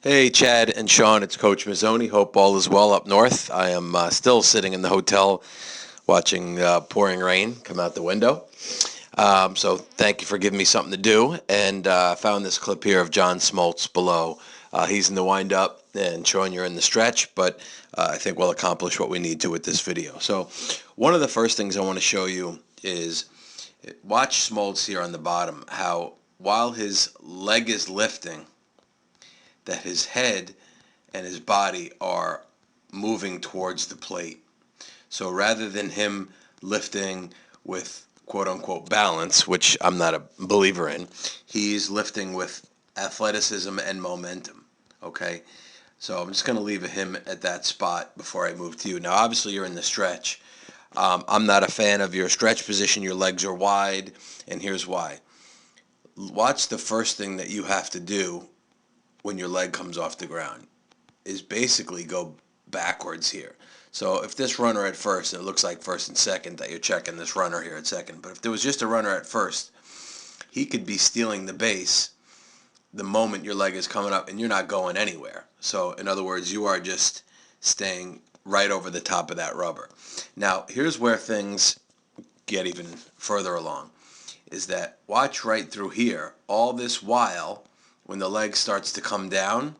Hey, Chad and Sean, it's Coach Mazzoni. Hope all is well up north. I am still sitting in the hotel watching pouring rain come out the window. So thank you for giving me something to do. And I found this clip here of John Smoltz below. He's in the wind-up, and Sean, you're in the stretch, but I think we'll accomplish what we need to with this video. So one of the first things I want to show you is watch Smoltz here on the bottom, how while his leg is lifting, that his head and his body are moving towards the plate. So rather than him lifting with quote unquote balance, which I'm not a believer in, he's lifting with athleticism and momentum. Okay? So I'm just going to leave him at that spot before I move to you. Now, obviously, you're in the stretch. I'm not a fan of your stretch position. Your legs are wide, and here's why. Watch the first thing that you have to do when your leg comes off the ground is basically go backwards here. So if this runner at first, and it looks like first and second that you're checking this runner here at second, but if there was just a runner at first, he could be stealing the base the moment your leg is coming up and you're not going anywhere. So in other words, you are just staying right over the top of that rubber. Now, here's where things get even further along, is that watch right through here. All this while, when the leg starts to come down,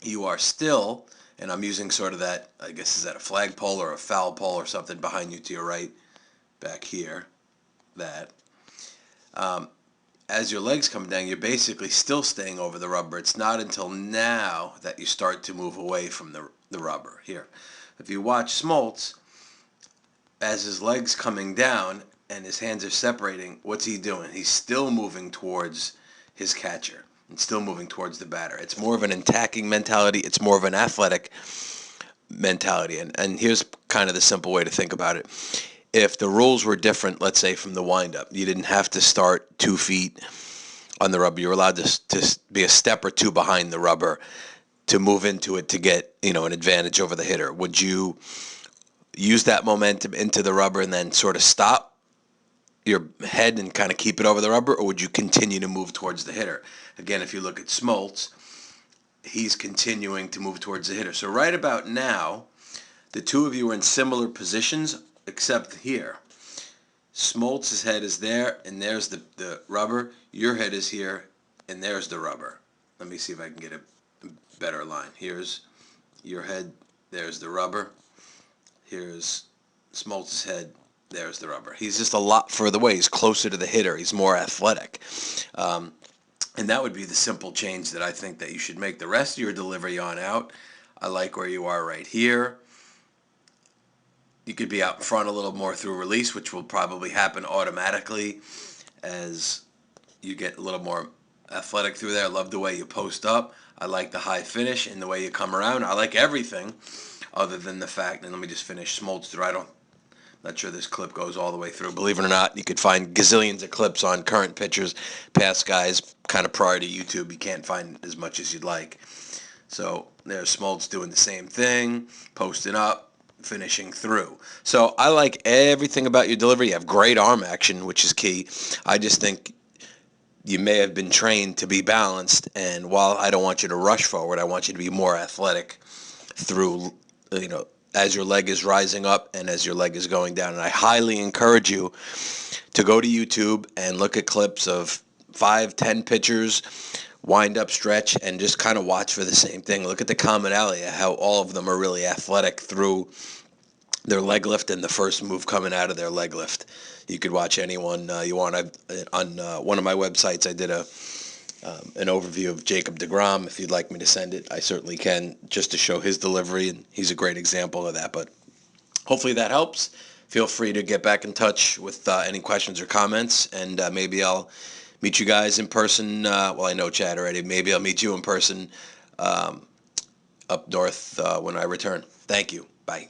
you are still, and I'm using sort of that, I guess, is that a flagpole or a foul pole or something behind you to your right, back here, that. As your legs come down, you're basically still staying over the rubber. It's not until now that you start to move away from the rubber here. If you watch Smoltz, as his legs coming down and his hands are separating, what's he doing? He's still moving towards his catcher and still moving towards the batter. It's more of an attacking mentality. It's more of an athletic mentality. And here's kind of the simple way to think about it. If the rules were different, let's say from the windup, you didn't have to start 2 feet on the rubber. You're allowed to be a step or two behind the rubber to move into it to get, an advantage over the hitter. Would you use that momentum into the rubber and then sort of stop your head and kind of keep it over the rubber, or would you continue to move towards the hitter? Again, if you look at Smoltz, he's continuing to move towards the hitter. So right about now, the two of you are in similar positions, except here. Smoltz's head is there, and there's the rubber. Your head is here, and there's the rubber. Let me see if I can get a better line. Here's your head, there's the rubber. Here's Smoltz's head, there's the rubber. He's just a lot further away. He's closer to the hitter. He's more athletic. And that would be the simple change that I think that you should make. The rest of your delivery on out, I like where you are right here. You could be out in front a little more through release, which will probably happen automatically as you get a little more athletic through there. I love the way you post up. I like the high finish and the way you come around. I like everything other than the fact, and let me just finish Smoltz through. Not sure this clip goes all the way through. Believe it or not, you could find gazillions of clips on current pitchers, past guys, kind of prior to YouTube. You can't find as much as you'd like. So there's Smoltz doing the same thing, posting up, finishing through. So I like everything about your delivery. You have great arm action, which is key. I just think you may have been trained to be balanced, and while I don't want you to rush forward, I want you to be more athletic through, as your leg is rising up and as your leg is going down. And I highly encourage you to go to YouTube and look at clips of 5-10 pitchers, wind up stretch, and just kind of watch for the same thing. Look at the commonality, how all of them are really athletic through their leg lift and the first move coming out of their leg lift. You could watch anyone you want. On one of my websites, I did an overview of Jacob deGrom. If you'd like me to send it, I certainly can, just to show his delivery, and he's a great example of that. But hopefully that helps. Feel free to get back in touch with any questions or comments, and maybe I'll meet you guys in person. Well, I know Chad already. Maybe I'll meet you in person up north when I return. Thank you. Bye.